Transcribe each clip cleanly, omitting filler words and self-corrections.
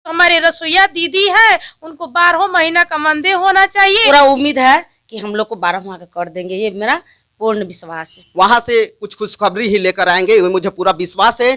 हमारे रसोईया दीदी है उनको 12 महीना का मानदेय होना चाहिए। पूरा उम्मीद है कि हम लोग को 12 माह का कर देंगे, ये मेरा पूर्ण विश्वास है। वहाँ से कुछ खुशखबरी ही लेकर आएंगे, मुझे पूरा विश्वास है।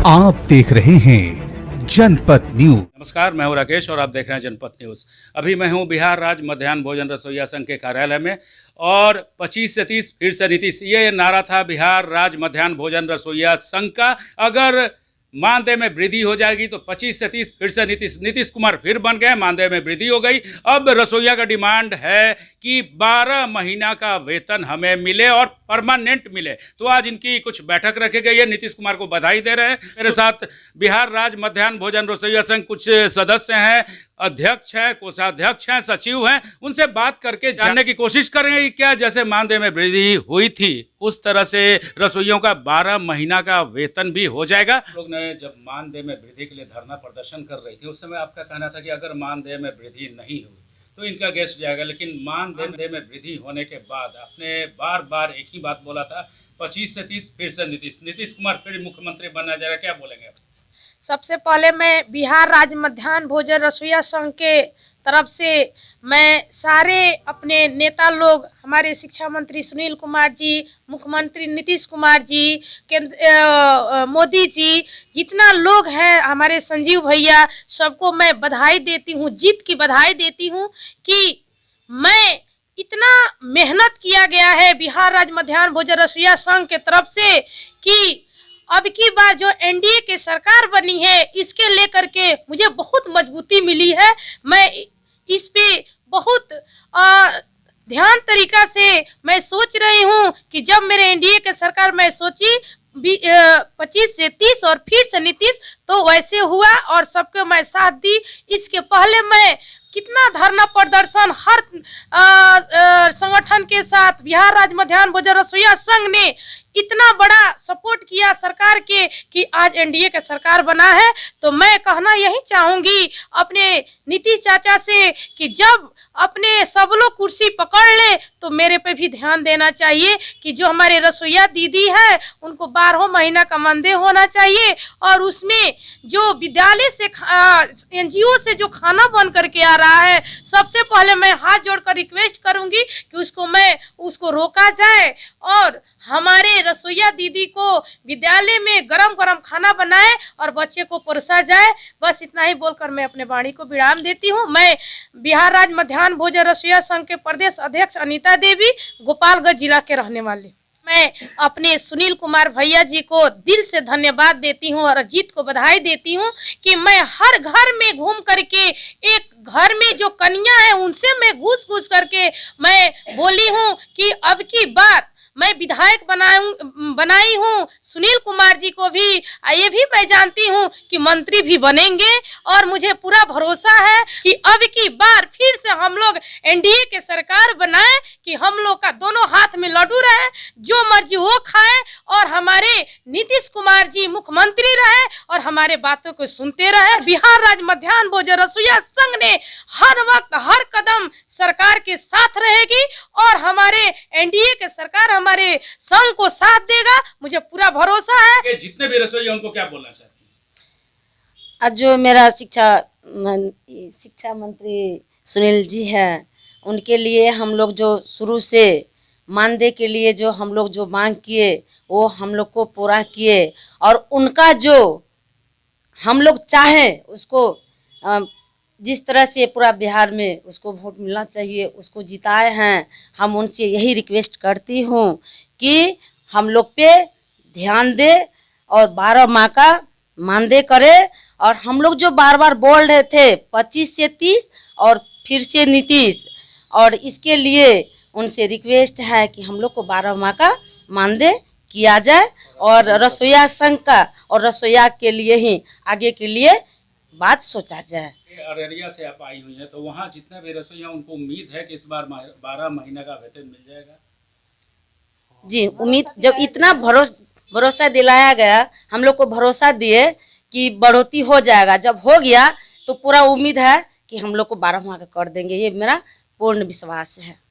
आप देख रहे हैं जनपद न्यूज। नमस्कार, मैं हूं राकेश और आप देख रहे हैं जनपद न्यूज। अभी मैं हूं बिहार राज्य मध्याह्न भोजन रसोईया संघ के कार्यालय में और 25 से 30 फिर से नीतीश, ये नारा था बिहार राज्य मध्याह्न भोजन रसोईया संघ का। अगर मानदेय में वृद्धि हो जाएगी तो 25 से 30 फिर से नीतीश कुमार फिर बन गए, मानदेय में वृद्धि हो गई। अब रसोईया का डिमांड है कि 12 महीना का वेतन हमें मिले और परमानेंट मिले। तो आज इनकी कुछ बैठक रखी गई है, नीतीश कुमार को बधाई दे रहे हैं। मेरे साथ बिहार राज्य मध्याह्न भोजन रसोईया संघ कुछ सदस्य हैं, अध्यक्ष हैं, कोषाध्यक्ष हैं, सचिव हैं। उनसे बात करके जानने की कोशिश करेंगे कि क्या जैसे मानदेय में वृद्धि हुई थी उस तरह से रसोइयों का 12 महीना का वेतन भी हो जाएगा। लोग ने जब मानदेय में वृद्धि के लिए धरना प्रदर्शन कर रही थी उस समय आपका कहना था कि अगर मानदेय में वृद्धि नहीं हुई तो इनका गैस जाएगा, लेकिन मानदेय में वृद्धि होने के बाद आपने बार बार एक ही बात बोला था, 25 से 30 फिर से नीतीश कुमार फिर मुख्यमंत्री बनना जाएगा। क्या बोलेंगे आप? सबसे पहले मैं बिहार राज्य मध्याह्न भोजन रसोईया संघ के तरफ से मैं सारे अपने नेता लोग, हमारे शिक्षा मंत्री सुनील कुमार जी, मुख्यमंत्री नीतीश कुमार जी, मोदी जी, जितना लोग हैं, हमारे संजीव भैया, सबको मैं बधाई देती हूँ, जीत की बधाई देती हूँ कि मैं इतना मेहनत किया गया है बिहार राज्य मध्याह्न भोजन रसोईया संघ के तरफ से कि अब की बार जो एनडीए की सरकार बनी है इसके लेकर के मुझे बहुत मजबूती मिली है। मैं इस पे बहुत ध्यान तरीका से मैं सोच रही हूँ कि जब मेरे एनडीए की सरकार मैं सोची 25 से 30 और फिर से नीतीश, तो वैसे हुआ और सबको मैं साथ दी। इसके पहले मैं कितना धरना प्रदर्शन हर संगठन के साथ बिहार राज्य मध्याह्न भोजन रसोईया संघ ने इतना बड़ा सपोर्ट किया सरकार के कि आज एनडीए का सरकार बना है। तो मैं कहना यही चाहूंगी अपने नीतीश चाचा से कि जब अपने सब लोग कुर्सी पकड़ ले तो मेरे पे भी ध्यान देना चाहिए कि जो हमारे रसोईया दीदी है उनको 12 महीना का मानदेय होना चाहिए और उसमें जो विद्यालय से एनजीओ से जो खाना बन करके आ रहा है, सबसे पहले मैं हाथ जोड़कर रिक्वेस्ट करूंगी कि उसको रोका जाए और हमारे रसोईया दीदी को विद्यालय में गरम गरम खाना बनाए और बच्चे को परोसा जाए। बस इतना ही बोलकर मैं अपने वाणी को विराम देती हूँ। मैं बिहार राज्य मध्याह्न भोजन रसोईया संघ के प्रदेश अध्यक्ष अनीता देवी, गोपालगंज जिला के रहने वाले। मैं अपने सुनील कुमार भैया जी को दिल से धन्यवाद देती हूँ और अजीत को बधाई देती हूँ कि मैं हर घर में घूम करके, एक घर में जो कन्या है उनसे मैं घूस करके मैं बोली हूँ कि अब की बार मैं विधायक बनाई हूँ। सुनील कुमार जी को भी ये भी मैं जानती हूँ कि मंत्री भी बनेंगे और मुझे पूरा भरोसा है कि अब की बार फिर से हम लोग एनडीए के सरकार बनाए कि हम लोग का दोनों हाथ में लड्डू रहे, जो मर्जी वो खाए और हमारे नीतीश कुमार जी मुख्यमंत्री रहे और हमारे बातों को सुनते रहे। बिहार राज्य मध्याह्न भोजन रसोईया संघ ने हर वक्त हर कदम सरकार के साथ रहेगी और हमारे एनडीए के सरकार हमारे संघ को साथ देगा, मुझे पूरा भरोसा है। जितने भी रसोई उनको क्या बोलना चाहते हैं? आज जो मेरा शिक्षा मंत्री सुनील जी है, उनके लिए हम लोग जो शुरू से मानदेय के लिए जो हम लोग जो मांग किए वो हम लोग को पूरा किए और उनका जो हम लोग चाहे उसको जिस तरह से पूरा बिहार में उसको वोट मिलना चाहिए उसको जिताए हैं। हम उनसे यही रिक्वेस्ट करती हूँ कि हम लोग पे ध्यान दे और 12 माह का मानदेय करे। और हम लोग जो बार बार बोल रहे थे 25 से 30 और फिर से नीतीश, और इसके लिए उनसे रिक्वेस्ट है कि हम लोग को 12 माह का मानदेय किया जाए और रसोईया संघ का और रसोईया के लिए ही आगे के लिए बात सोचा जाए। अररिया से आप आई हुई हैं, तो वहाँ जितने भी रसोइया उनको उम्मीद है कि इस बार 12 महीना का वेतन मिल जाएगा? जी, उम्मीद जब इतना भरोसा दिलाया गया, हम लोग को भरोसा दिए कि बढ़ोतरी हो जाएगा, जब हो गया तो पूरा उम्मीद है कि हम लोग को 12 माह का कर देंगे, ये मेरा पूर्ण विश्वास है।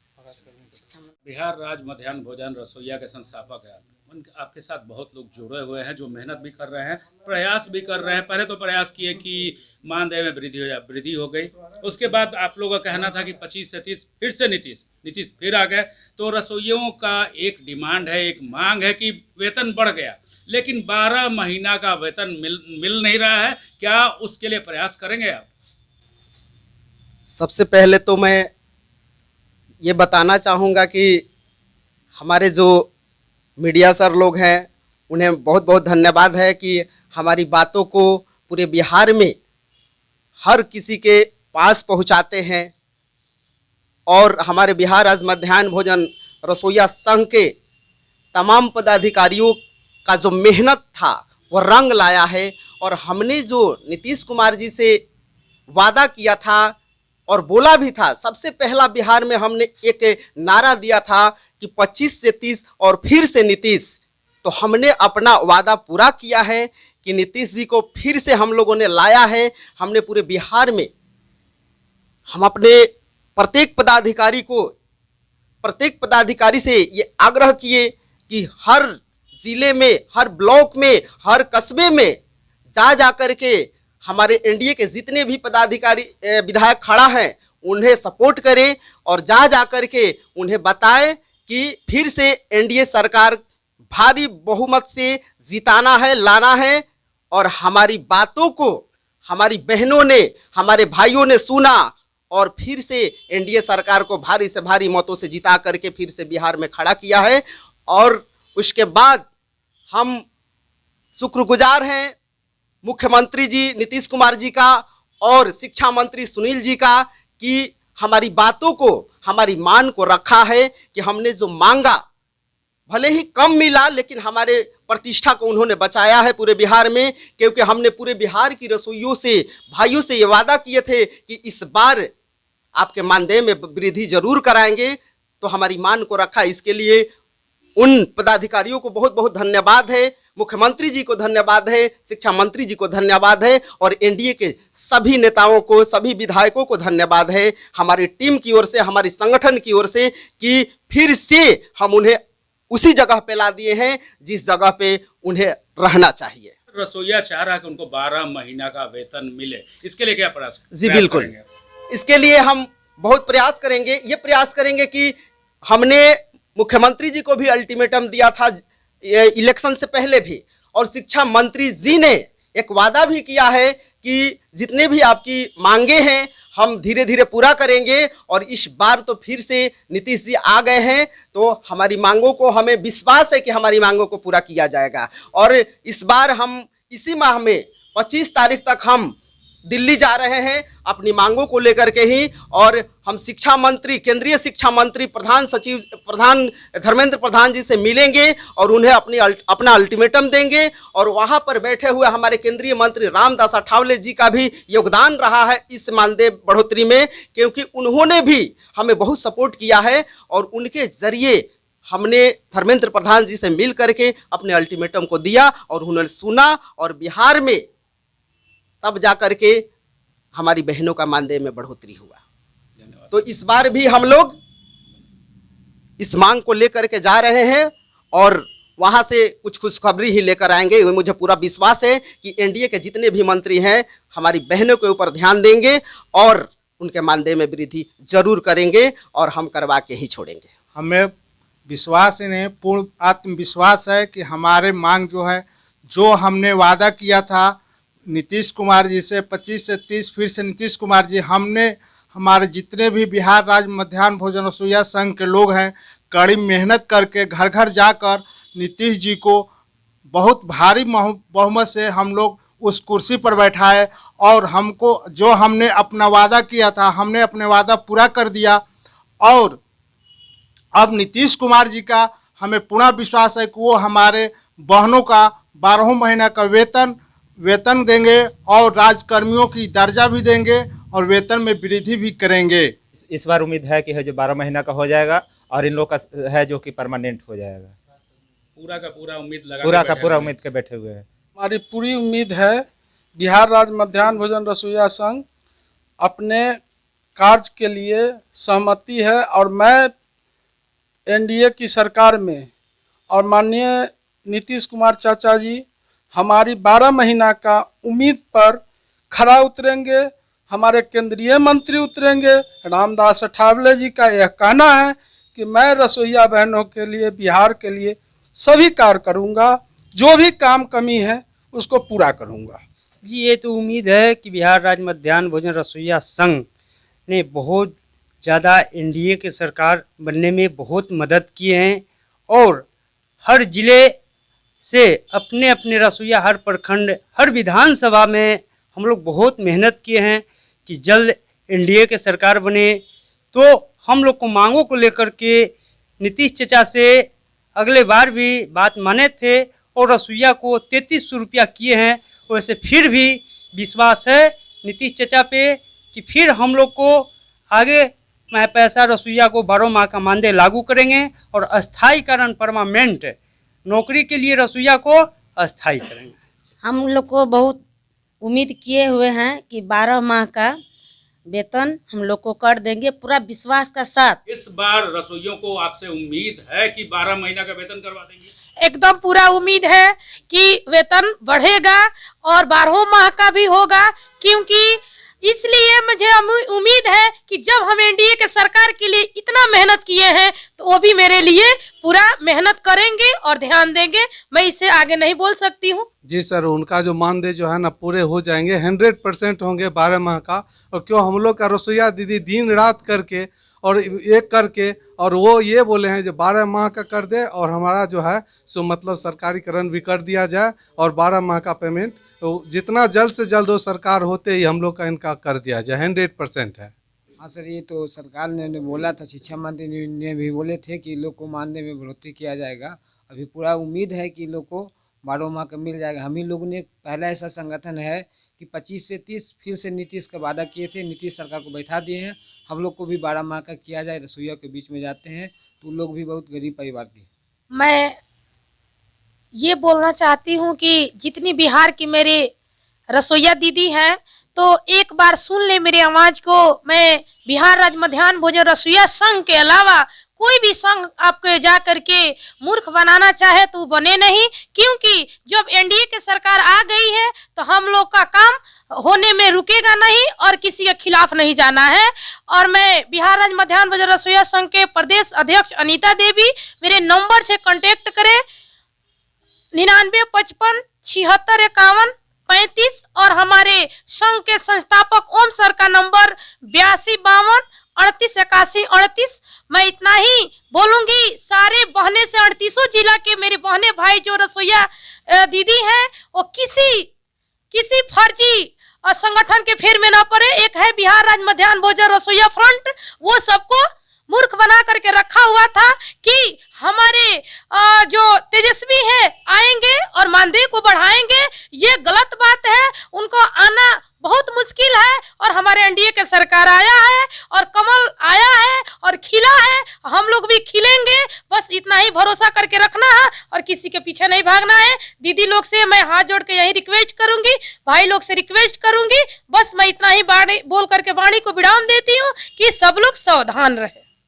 बिहार राज्य मध्याह्न भोजन रसोईया के संस्थापक है, आपके साथ बहुत लोग जुड़े हुए हैं जो मेहनत भी कर रहे हैं, प्रयास भी कर रहे हैं। पहले तो प्रयास किए कि मानदेय में वृद्धि हो गई। उसके बाद आप लोगों का कहना था कि 25 से 30 फिर से नीतीश फिर आ गए। तो रसोइयों का एक डिमांड है, एक मांग है कि वेतन बढ़ गया, लेकिन 12 महीना का वेतन मिल नहीं रहा है। क्या उसके लिए प्रयास करेंगे आप? सबसे पहले तो मैं ये बताना चाहूँगा कि हमारे जो मीडिया सर लोग हैं उन्हें बहुत बहुत धन्यवाद है कि हमारी बातों को पूरे बिहार में हर किसी के पास पहुंचाते हैं। और हमारे बिहार राज्य मध्याह्न भोजन रसोइया संघ के तमाम पदाधिकारियों का जो मेहनत था वो रंग लाया है। और हमने जो नीतीश कुमार जी से वादा किया था और बोला भी था, सबसे पहला बिहार में हमने एक नारा दिया था कि 25 से 30 और फिर से नीतीश। तो हमने अपना वादा पूरा किया है कि नीतीश जी को फिर से हम लोगों ने लाया है। हमने पूरे बिहार में हम अपने प्रत्येक पदाधिकारी से ये आग्रह किए कि हर जिले में, हर ब्लॉक में, हर कस्बे में जा कर के हमारे एनडीए के जितने भी पदाधिकारी विधायक खड़ा हैं उन्हें सपोर्ट करें और जा कर के उन्हें बताएं कि फिर से एनडीए सरकार भारी बहुमत से जिताना है, लाना है। और हमारी बातों को हमारी बहनों ने, हमारे भाइयों ने सुना और फिर से एनडीए सरकार को भारी से भारी मतों से जिता करके फिर से बिहार में खड़ा किया है। और उसके बाद हम शुक्रगुजार हैं मुख्यमंत्री जी नीतीश कुमार जी का और शिक्षा मंत्री सुनील जी का कि हमारी बातों को, हमारी मांग को रखा है कि हमने जो मांगा भले ही कम मिला लेकिन हमारे प्रतिष्ठा को उन्होंने बचाया है पूरे बिहार में। क्योंकि हमने पूरे बिहार की रसोइयों से, भाइयों से ये वादा किए थे कि इस बार आपके मानदेय में वृद्धि जरूर कराएंगे। तो हमारी मांग को रखा। इसके लिए उन पदाधिकारियों को बहुत बहुत धन्यवाद है, मुख्यमंत्री जी को धन्यवाद है, शिक्षा मंत्री जी को धन्यवाद है और एनडीए के सभी नेताओं को, सभी विधायकों को धन्यवाद है हमारी टीम की ओर से, हमारी संगठन की ओर से कि फिर से हम उन्हें उसी जगह पे ला दिए हैं जिस जगह पे उन्हें रहना चाहिए। रसोइया चाह रहा है कि उनको 12 महीना का वेतन मिले, इसके लिए क्या प्रयास? जी बिल्कुल, इसके लिए हम बहुत प्रयास करेंगे। ये प्रयास करेंगे कि हमने मुख्यमंत्री जी को भी अल्टीमेटम दिया था इलेक्शन से पहले भी, और शिक्षा मंत्री जी ने एक वादा भी किया है कि जितने भी आपकी मांगे हैं हम धीरे धीरे पूरा करेंगे। और इस बार तो फिर से नीतीश जी आ गए हैं तो हमारी मांगों को, हमें विश्वास है कि हमारी मांगों को पूरा किया जाएगा। और इस बार हम इसी माह में 25 तारीख तक हम दिल्ली जा रहे हैं अपनी मांगों को लेकर के ही। और हम शिक्षा मंत्री, केंद्रीय शिक्षा मंत्री, प्रधान धर्मेंद्र प्रधान जी से मिलेंगे और उन्हें अपना अल्टीमेटम देंगे। और वहां पर बैठे हुए हमारे केंद्रीय मंत्री रामदास अठावले जी का भी योगदान रहा है इस मानदेय बढ़ोतरी में, क्योंकि उन्होंने भी हमें बहुत सपोर्ट किया है। और उनके जरिए हमने धर्मेंद्र प्रधान जी से मिल करके अपने अल्टीमेटम को दिया और उन्होंने सुना और बिहार में तब जा करके हमारी बहनों का मानदेय में बढ़ोतरी हुआ। तो इस बार भी हम लोग इस मांग को लेकर के जा रहे हैं और वहां से कुछ खुशखबरी ही लेकर आएंगे। मुझे पूरा विश्वास है कि एनडीए के जितने भी मंत्री हैं हमारी बहनों के ऊपर ध्यान देंगे और उनके मानदेय में वृद्धि जरूर करेंगे और हम करवा के ही छोड़ेंगे। हमें विश्वास इन्हें पूर्ण आत्मविश्वास है कि हमारे मांग जो है, जो हमने वादा किया था नीतीश कुमार जी से 25 से 30 फिर से नीतीश कुमार जी, हमने हमारे जितने भी बिहार राज्य मध्याह्न भोजन रसोइया संघ के लोग हैं कड़ी मेहनत करके घर घर जाकर नीतीश जी को बहुत भारी बहुमत से हम लोग उस कुर्सी पर बैठाए। और हमको जो हमने अपना वादा किया था हमने अपने वादा पूरा कर दिया। और अब नीतीश कुमार जी का हमें पूरा विश्वास है कि वो हमारे बहनों का 12 महीना का वेतन देंगे और राजकर्मियों की दर्जा भी देंगे और वेतन में वृद्धि भी करेंगे। इस बार उम्मीद है कि जो 12 महीना का हो जाएगा और इन लोग का है जो कि परमानेंट हो जाएगा। पूरा का पूरा उम्मीद के बैठे हुए हैं। हमारी पूरी उम्मीद है बिहार राज्य मध्याह्न भोजन रसोइया संघ अपने कार्य के लिए सहमति है। और मैं एनडीए की सरकार में और माननीय नीतीश कुमार चाचा जी हमारी 12 महीना का उम्मीद पर खरा उतरेंगे। हमारे केंद्रीय मंत्री उतरेंगे। रामदास अठावले जी का यह कहना है कि मैं रसोईया बहनों के लिए, बिहार के लिए सभी कार्य करूंगा, जो भी काम कमी है उसको पूरा करूंगा। जी ये तो उम्मीद है कि बिहार राज्य मध्याह्न भोजन रसोईया संघ ने बहुत ज़्यादा एनडीए के सरकार बनने में बहुत मदद किए हैं और हर जिले से अपने अपने रसोईया, हर प्रखंड, हर विधानसभा में हम लोग बहुत मेहनत किए हैं कि जल्द एनडीए के सरकार बने। तो हम लोग को मांगों को लेकर के नीतीश चाचा से अगले बार भी बात माने थे और रसोईया को 3300 रुपया किए हैं। वैसे फिर भी विश्वास है नीतीश चाचा पे कि फिर हम लोग को आगे पैसा रसोईया को 12 माह का मानदेय लागू करेंगे और अस्थायीकरण, परमानेंट नौकरी के लिए रसोईया को अस्थायी करेंगे। हम लोग को बहुत उम्मीद किए हुए हैं कि 12 माह का वेतन हम लोग को कर देंगे, पूरा विश्वास का साथ। इस बार रसोइयों को आपसे उम्मीद है कि 12 महीना का वेतन करवा देंगे? एकदम पूरा उम्मीद है कि वेतन बढ़ेगा और 12 माह का भी होगा, क्योंकि इसलिए मुझे उम्मीद है कि जब हम एनडीए के सरकार के लिए इतना मेहनत किए हैं तो वो भी मेरे लिए पूरा मेहनत करेंगे और ध्यान देंगे। मैं इससे आगे नहीं बोल सकती हूँ। जी सर, उनका जो मानदेय जो है ना पूरे हो जाएंगे, 100% होंगे 12 माह का। और क्यों हम लोग का रसोईया दीदी दिन रात करके और एक करके, और वो ये बोले हैं जो 12 माह का कर दे और हमारा जो है सो मतलब सरकारीकरण भी कर दिया जाए और 12 माह का पेमेंट तो जितना जल्द से जल्द वो सरकार होते ही हम लोग का इनका कर दिया जाए, 100% है। हाँ सर, ये तो सरकार ने बोला था, शिक्षा मंत्री ने भी बोले थे कि लोग को मानदेय में बढ़ोतरी किया जाएगा। अभी पूरा उम्मीद है कि लोग को 12 माह का मिल जाएगा। हम ही लोगों ने पहला ऐसा संगठन है कि 25 से 30 फिर से नीतीश का वादा किए थे, नीतीश सरकार को बैठा दिए हैं। हम लोग को भी 12 माह का किया जाए, रसोईया के बीच में जाते हैं तो लोग भी बहुत गरीब परिवार के। मैं ये बोलना चाहती हूँ कि जितनी बिहार की मेरे रसोईया दीदी हैं तो एक बार सुन ले मेरी आवाज को। मैं बिहार राज्य मध्याह्न भोजन रसोईया संघ के अलावा कोई भी संघ आपको जा करके मूर्ख बनाना चाहे तो बने नहीं, क्योंकि जब एनडीए की सरकार आ गई है तो हम लोग का काम होने में रुकेगा नहीं और किसी के खिलाफ नहीं जाना है। और मैं बिहार राज्य मध्याह्न भोजन रसोईया संघ के प्रदेश अध्यक्ष अनीता देवी, मेरे नंबर से कांटेक्ट करें 9955 76 51 35 और हमारे संघ के संस्थापक ओम सर का नंबर 82 52 38 81 38। मैं इतना ही बोलूंगी, सारे बहने से 38 जिला के मेरे बहने भाई जो रसोईया दीदी हैं वो किसी फर्जी संगठन के फेर में ना पड़े। एक है बिहार राज्य मध्याह्न भोजन रसोईया फ्रंट, वो सबको मूर्ख बना करके रखा हुआ था कि हमारे जो तेजस्वी है आएंगे और मानदेय को बढ़ाएंगे। ये गलत बात है, उनको आना बहुत मुश्किल है। और हमारे एनडीए के सरकार आया है और कमल आया है और खिला है, हम लोग भी खिलेंगे। बस इतना ही भरोसा करके रखना है और किसी के पीछे नहीं भागना है। दीदी लोग से मैं हाथ जोड़ के यही रिक्वेस्ट करूंगी, भाई लोग से रिक्वेस्ट करूंगी। बस मैं इतना ही बोल करके वाणी को विराम देती हूँ कि सब लोग सावधान रहे।